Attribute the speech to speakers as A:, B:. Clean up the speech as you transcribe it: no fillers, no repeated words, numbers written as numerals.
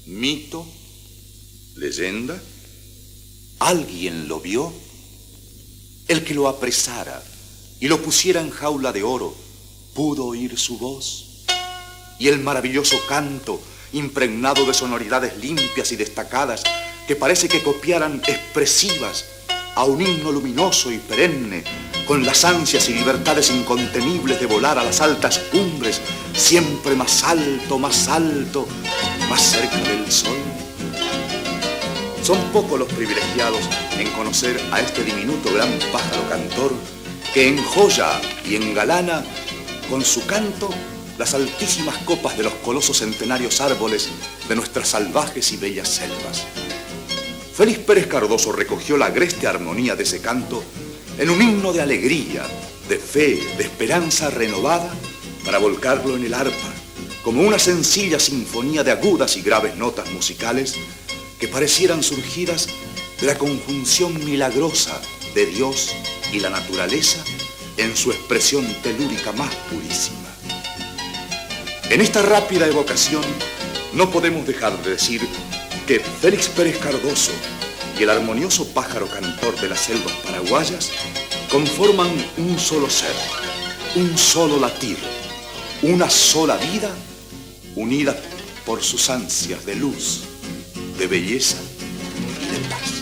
A: ¿Mito? ¿Leyenda? ¿Alguien lo vio? El que lo apresara y lo pusiera en jaula de oro pudo oír su voz. Y el maravilloso canto, impregnado de sonoridades limpias y destacadas, que parece que copiaran expresivas a un himno luminoso y perenne, con las ansias y libertades incontenibles de volar a las altas cumbres, siempre más alto, más cerca del sol. Son pocos los privilegiados en conocer a este diminuto gran pájaro cantor que enjoya y engalana con su canto las altísimas copas de los colosos centenarios árboles de nuestras salvajes y bellas selvas. Félix Pérez Cardoso recogió la agreste armonía de ese canto en un himno de alegría, de fe, de esperanza renovada, para volcarlo en el arpa, como una sencilla sinfonía de agudas y graves notas musicales que parecieran surgidas de la conjunción milagrosa de Dios y la naturaleza en su expresión telúrica más purísima. En esta rápida evocación no podemos dejar de decir que Félix Pérez Cardoso y el armonioso pájaro cantor de las selvas paraguayas conforman un solo ser, un solo latir, una sola vida unida por sus ansias de luz, de belleza y de paz.